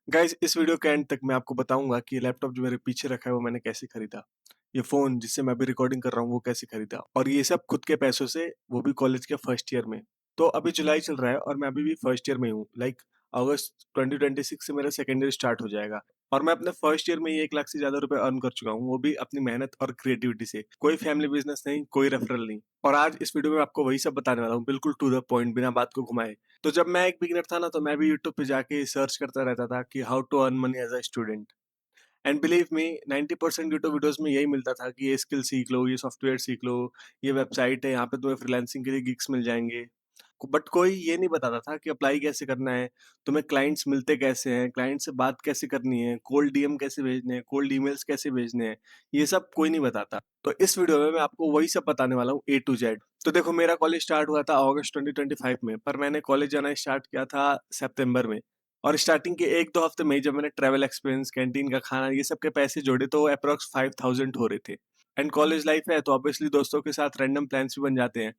Guys इस video के and तक मैं आपको बताऊंगा कि लैपटॉप जो मेरे पीछे रखा है वो मैंने कैसे खरीदा। ये फोन जिससे मैं अभी रिकॉर्डिंग कर रहा हूँ वो कैसे खरीदा और ये सब खुद के पैसों से, वो भी कॉलेज के फर्स्ट ईयर में। तो अभी जुलाई चल रहा है और मैं अभी भी फर्स्ट ईयर में हूँ। अगस्त 2026 से मेरा सेकेंड ईयर स्टार्ट हो जाएगा और मैं अपने फर्स्ट ईयर में ही 1 लाख से ज्यादा रुपए अर्न कर चुका हूँ, वो भी अपनी मेहनत और क्रिएटिविटी से। कोई फैमिली बिजनेस नहीं, कोई रेफरल नहीं। और आज इस वीडियो में आपको वही सब बताने वाला हूँ, बिल्कुल टू द पॉइंट, बिना बात को घुमाए। तो जब मैं एक बिगिनर था ना, तो मैं भी यूट्यूब पे जाके सर्च करता रहता था कि how to earn money as a student. And believe me, 90% YouTube videos में यही मिलता था कि ये स्किल सीख लो, ये सॉफ्टवेयर सीख लो, ये वेबसाइट है, यहाँ पे तुम्हें फ्रीलांसिंग के लिए गिग्स मिल जाएंगे। बट कोई ये नहीं बताता था कि अप्लाई कैसे करना है, तुम्हें क्लाइंट्स मिलते कैसे हैं, क्लाइंट से बात कैसे करनी है, कोल्ड डीएम कैसे भेजने हैं, कोल्ड ईमेल्स कैसे भेजने हैं। ये सब कोई नहीं बताता। तो इस वीडियो में मैं आपको वही सब बताने वाला हूँ, ए टू जेड। तो देखो, मेरा कॉलेज स्टार्ट हुआ था अगस्त 2025 में, पर मैंने कॉलेज जाना स्टार्ट किया था सितंबर में। और स्टार्टिंग के 1-2 हफ्ते में ही जब मैंने ट्रैवल एक्सपेंस, कैंटीन का खाना, ये सब के पैसे जोड़े तो अप्रोक्स 5000 हो रहे थे। एंड कॉलेज लाइफ है तो ऑब्वियसली दोस्तों के साथ रैंडम प्लान्स भी बन जाते हैं।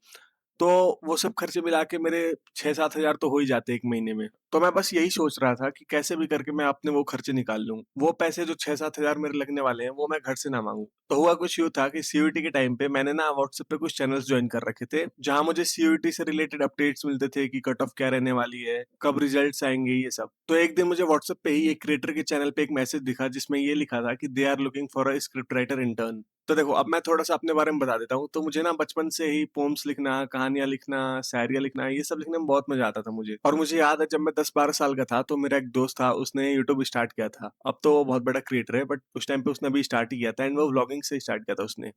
तो वो सब खर्चे मिला के मेरे 6-7 हजार तो हो ही जाते एक महीने में। तो मैं बस यही सोच रहा था कि कैसे भी करके मैं अपने वो खर्चे निकाल लूं, वो पैसे जो 6-7 हजार मेरे लगने वाले हैं वो मैं घर से ना मांगू। तो हुआ कुछ यूँ था कि सीयूईटी के टाइम पे मैंने ना व्हाट्सएप पे कुछ चैनल्स ज्वाइन कर रखे थे, जहां मुझे सीयूईटी से रिलेटेड अपडेट्स मिलते थे कि कट ऑफ क्या रहने वाली है, कब रिजल्ट्स आएंगे, ये सब। तो एक दिन मुझे व्हाट्सएप पे ही एक क्रिएटर के चैनल पे एक मैसेज दिखा जिसमें ये लिखा था कि they are looking for a script writer intern. तो देखो, अब मैं थोड़ा-सा अपने बारे में बता देता हूँ। तो मुझे ना बचपन से ही पोएम्स लिखना, कहानियाँ लिखना, शायरियाँ लिखना, ये सब लिखने में बहुत मज़ा आता था मुझे। और मुझे याद है जब मैं 10-12 साल का था तो मेरा एक दोस्त था, उसने यूट्यूब स्टार्ट किया था। अब तो वो बहुत बड़ा क्रिएटर है, बट उस टाइम पे उसने अभी स्टार्ट ही किया था एंड वो व्लॉगिंग से स्टार्ट किया था उसने।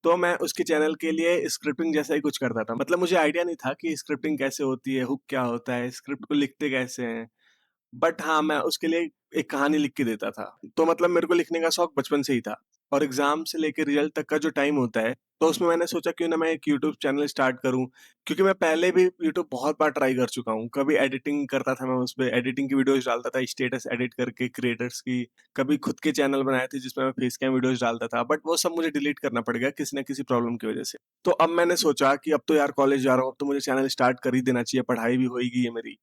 तो मैं उसके चैनल के लिए स्क्रिप्टिंग जैसा ही कुछ करता था। मतलब मुझे आइडिया नहीं था कि स्क्रिप्टिंग कैसे होती है, हुक क्या होता है, स्क्रिप्ट को लिखते कैसे हैं। बट हाँ, मैं उसके लिए एक कहानी लिख के देता था। तो मतलब मेरे को लिखने का शौक बचपन से ही था। और एग्ज़ाम से लेके रिज़ल्ट तक का जो टाइम होता है, तो उसमें मैंने सोचा क्यों ना मैं एक यूट्यूब चैनल स्टार्ट करूँ। क्योंकि मैं पहले भी यूट्यूब बहुत बार ट्राई कर चुका हूँ। कभी एडिटिंग करता था मैं उसपे, एडिटिंग की वीडियोज़ डालता था, स्टेटस एडिट करके क्रिएटर्स की। कभी खुद के चैनल बनाए थे जिसमें मैं फेस कैम वीडियोज़ डालता था, बट वो सब मुझे डिलीट करना पड़ गया किसी न किसी प्रॉब्लम की वज़ह से। तो अब मैंने सोचा कि अब तो यार कॉलेज जा रहा हूँ, अब तो मुझे चैनल स्टार्ट कर ही देना चाहिए, पढ़ाई भी हो ही गई है मेरी।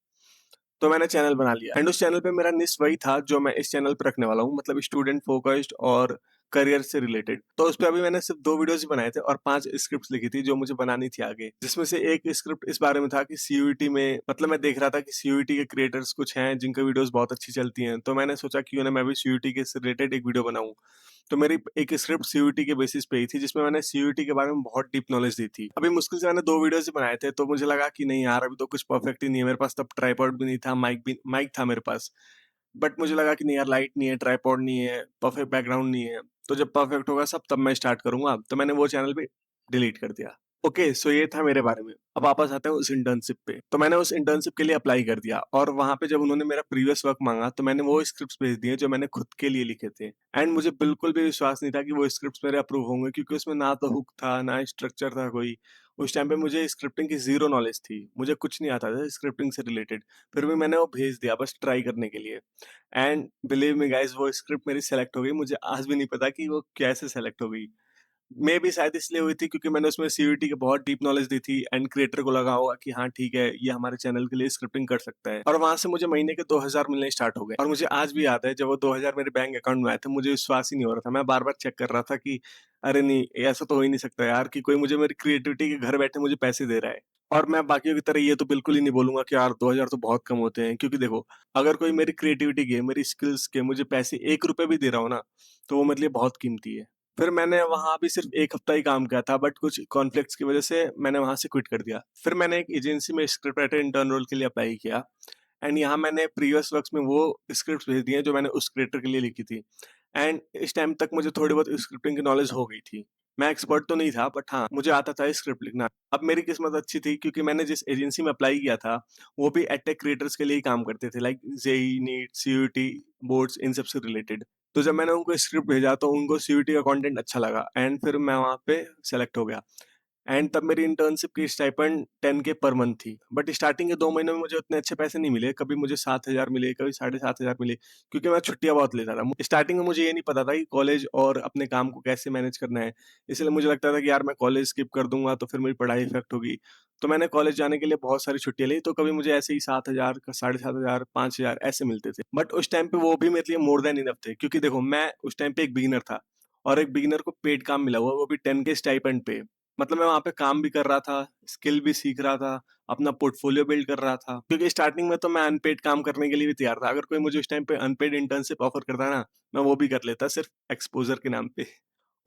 तो मैंने चैनल बना लिया एंड उस चैनल पे मेरा निश वही था जो मैं इस चैनल पे रखने वाला हूँ, मतलब स्टूडेंट फोकस्ड और करियर से रिलेटेड। तो उस पे अभी मैंने सिर्फ 2 वीडियोस ही बनाए थे और 5 स्क्रिप्ट्स लिखी थी जो मुझे बनानी थी आगे। जिसमें से एक स्क्रिप्ट इस बारे में था कि सीयूईटी में, मतलब मैं देख रहा था कि सीयूईटी के क्रिएटर्स कुछ हैं जिनकी वीडियोस बहुत अच्छी चलती हैं। तो मैंने सोचा क्यों ना मैं भी सीयूईटी के से रिलेटेड एक वीडियो बनाऊँ। तो मेरी एक स्क्रिप्ट सीयूईटी के बेसिस पे ही थी जिसमें मैंने सीयूईटी के बारे में बहुत डीप नॉलेज दी थी। अभी मुश्किल से मैंने 2 वीडियोस ही बनाए थे, तो मुझे लगा कि नहीं यार, अभी तो कुछ परफेक्ट ही नहीं है। मेरे पास तब ट्राइपॉड भी नहीं था, माइक था मेरे पास। बट मुझे लगा कि नहीं यार, लाइट नहीं है, ट्राइपॉड नहीं है, परफेक्ट बैकग्राउंड नहीं है। तो जब परफेक्ट होगा सब तब मैं स्टार्ट करूँगा। तो मैंने वो चैनल भी डिलीट कर दिया। ओके, सो ये था मेरे बारे में। अब वापस आते हैं उस इंटर्नशिप पे। तो मैंने उस इंटर्नशिप के लिए अप्लाई कर दिया और वहाँ पे जब उन्होंने मेरा प्रीवियस वर्क माँगा तो मैंने वो स्क्रिप्ट्स भेज दिए जो मैंने खुद के लिए लिखे थे। एंड मुझे बिल्कुल भी विश्वास नहीं था कि वो स्क्रिप्ट्स मेरे अप्रूव होंगे, क्योंकि उसमें ना तो हुक था, ना स्ट्रक्चर था कोई। उस टाइम पे मुझे स्क्रिप्टिंग की ज़ीरो नॉलेज थी। मुझे कुछ नहीं आता था स्क्रिप्टिंग से रिलेटेड। फिर भी मैंने वो भेज दिया बस ट्राई करने के लिए। एंड बिलीव मी गाइस, वो स्क्रिप्ट मेरी सेलेक्ट हो गई। मुझे आज भी नहीं पता कि वो कैसे सेलेक्ट हो गई। मे बी शायद इसलिए हुई थी क्योंकि मैंने उसमें सीयूईटी की बहुत डीप नॉलेज दी थी एंड क्रिएटर को लगा होगा कि हाँ ठीक है, ये हमारे चैनल के लिए स्क्रिप्टिंग कर सकता है। और वहां से मुझे महीने के 2000 मिलने स्टार्ट हो गए। और मुझे आज भी याद है जब वो 2000 मेरे बैंक अकाउंट में आए थे, मुझे विश्वास ही नहीं हो रहा था। मैं बार बार चेक कर रहा था कि अरे नहीं, ऐसा तो हो ही नहीं सकता यार कि कोई मुझे मेरी क्रिएटिविटी के घर बैठे मुझे पैसे दे रहा है। और मैं बाकियों की तरह ये तो बिल्कुल ही नहीं बोलूंगा कि यार 2000 तो बहुत कम होते हैं, क्योंकि देखो, अगर कोई मेरी क्रिएटिविटी के, मेरी स्किल्स के मुझे पैसे 1 रुपए भी दे रहा हो ना, तो वो मेरे लिए बहुत कीमती है। फिर मैंने वहाँ भी सिर्फ 1 हफ्ता ही काम किया था, बट कुछ कॉन्फ्लिक्ट्स की वजह से मैंने वहाँ से क्विट कर दिया। फिर मैंने एक एजेंसी में स्क्रिप्ट राइटर इंटर्न रोल के लिए अप्लाई किया एंड यहाँ मैंने प्रीवियस वर्क्स में वो स्क्रिप्ट्स भेज दिए जो मैंने उस क्रिएटर के लिए लिखी थी। एंड इस टाइम तक मुझे थोड़ी बहुत स्क्रिप्टिंग की नॉलेज हो गई थी। मैं एक्सपर्ट तो नहीं था, बट हाँ, मुझे आता था स्क्रिप्ट लिखना। अब मेरी किस्मत अच्छी थी क्योंकि मैंने जिस एजेंसी में अप्लाई किया था, वो भी एडटेक क्रिएटर्स के लिए ही काम करते थे, like JEE, NEET, CUET, boards, इन सब से रिलेटेड। तो जब मैंने उनको स्क्रिप्ट भेजा तो उनको सीयूईटी का कंटेंट अच्छा लगा एंड फिर मैं वहाँ पे सेलेक्ट हो गया। एंड तब मेरी इंटर्नशिप की स्टाइपेंड 10 के पर मंथ थी। बट स्टार्टिंग के 2 महीने में मुझे उतने अच्छे पैसे नहीं मिले, कभी मुझे 7,000 मिले, कभी 7,500 मिले, क्योंकि मैं छुट्टियाँ बहुत लेता था। स्टार्टिंग में मुझे ये नहीं पता था कि कॉलेज और अपने काम को कैसे मैनेज करना है, इसलिए मुझे लगता था कि यार मैं कॉलेज स्किप कर दूँगा तो फिर मेरी पढ़ाई इफ़ेक्ट होगी। तो मैंने कॉलेज जाने के लिए बहुत सारी छुट्टियाँ ली, तो कभी मुझे ऐसे ही 7,000 क 7,500 5,000 ऐसे मिलते थे। बट उस टाइम पे वो भी मेरे लिए मोर दैन इनफ थे, क्योंकि देखो मैं उस टाइम पे एक बिगिनर था और एक बिगिनर को पेड काम मिला हुआ, वो भी 10 के स्टाइपेंड पे। मतलब मैं वहाँ पे काम भी कर रहा था, स्किल भी सीख रहा था, अपना पोर्टफोलियो बिल्ड कर रहा था। क्योंकि स्टार्टिंग में तो मैं अनपेड काम करने के लिए भी तैयार था। अगर कोई मुझे उस टाइम पे अनपेड इंटर्नशिप ऑफर करता ना, मैं वो भी कर लेता सिर्फ एक्सपोज़र के नाम पे।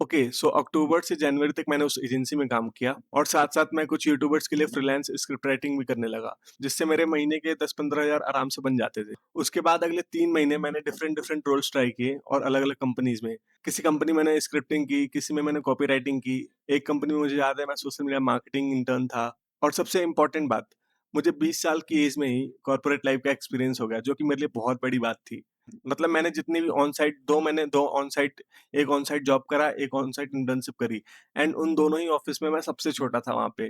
ओके, सो अक्टूबर से जनवरी तक मैंने उस एजेंसी में काम किया और साथ-साथ मैं कुछ यूट्यूबर्स के लिए फ्रीलांस स्क्रिप्ट राइटिंग भी करने लगा, जिससे मेरे महीने के 10-15 हज़ार आराम से बन जाते थे। उसके बाद अगले 3 महीने मैंने डिफरेंट डिफरेंट रोल्स ट्राई किए और अलग-अलग कंपनीज़ में। किसी कंपनी में मैंने स्क्रिप्टिंग की, किसी में मैंने कॉपी राइटिंग की, एक कंपनी में मुझे याद है मैं सोशल मीडिया मार्केटिंग इंटर्न था। और सबसे इम्पोर्टेंट बात, मुझे 20 साल की एज में ही कॉर्पोरेट लाइफ का एक्सपीरियंस हो गया, जो कि मेरे लिए बहुत बड़ी बात थी। मतलब मैंने जितनी भी ऑन साइट 2 ऑन साइट, एक ऑन साइट जॉब करा, एक ऑन साइट इंटर्नशिप करी एंड उन दोनों ही ऑफिस में मैं सबसे छोटा था वहाँ पे।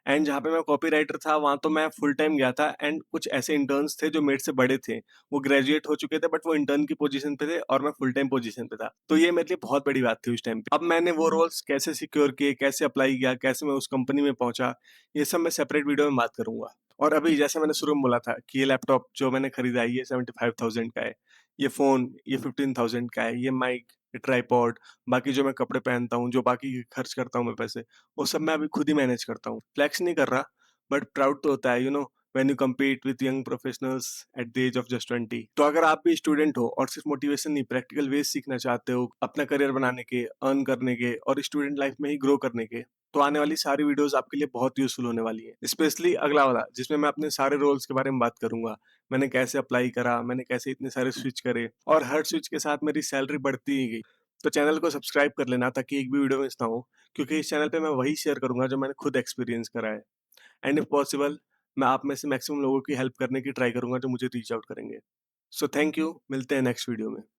एंड जहाँ पे मैं कॉपीराइटर था, वहाँ तो मैं फुल टाइम गया था एंड कुछ ऐसे इंटर्न्स थे जो मेरे से बड़े थे। वो ग्रेजुएट हो चुके थे बट वो इंटर्न की पोजीशन पे थे और मैं फुल टाइम पोजीशन पे था। तो ये मेरे लिए बहुत बड़ी बात थी उस टाइम पे। अब मैंने वो रोल्स कैसे सिक्योर किए, कैसे अप्लाई किया, कैसे मैं उस कंपनी में पहुँचा, ये सब मैं सेपरेट वीडियो में बात करूँगा। और अभी जैसे मैंने शुरू में बोला था कि ये लैपटॉप जो मैंने खरीदा है, ये 75,000 का है। ये फ़ोन, ये 15,000 का है। ये माइक, ये ट्राइपॉड, बाकी जो मैं कपड़े पहनता हूँ, जो बाकी खर्च करता हूँ मैं पैसे, वो सब मैं अभी खुद ही मैनेज करता हूँ। फ्लेक्स नहीं कर रहा, बट प्राउड तो होता है, when you compete with young professionals at the age of just 20। तो अगर आप भी स्टूडेंट हो और सिर्फ मोटिवेशन नहीं, प्रैक्टिकल वेज सीखना चाहते हो, अपना करियर बनाने के, अर्न करने के और स्टूडेंट लाइफ में ही ग्रो करने के, तो आने वाली सारी वीडियोस आपके लिए बहुत यूज़फुल होने वाली है। स्पेशली अगला वाला, जिसमें मैं अपने सारे रोल्स के बारे में बात करूँगा। मैंने कैसे अप्लाई करा, मैंने कैसे इतने सारे स्विच करे और हर स्विच के साथ मेरी सैलरी बढ़ती ही गई। तो चैनल को सब्सक्राइब कर लेना ताकि एक भी वीडियो मिस ना हो, क्योंकि इस चैनल पे मैं वही शेयर करूँगा जो मैंने खुद एक्सपीरियंस करा है। एंड इफ पॉसिबल, मैं आप में से मैक्सिमम लोगों की हेल्प करने की ट्राई करूँगा जो मुझे रीच आउट करेंगे। सो थैंक यू, मिलते हैं नेक्स्ट वीडियो में।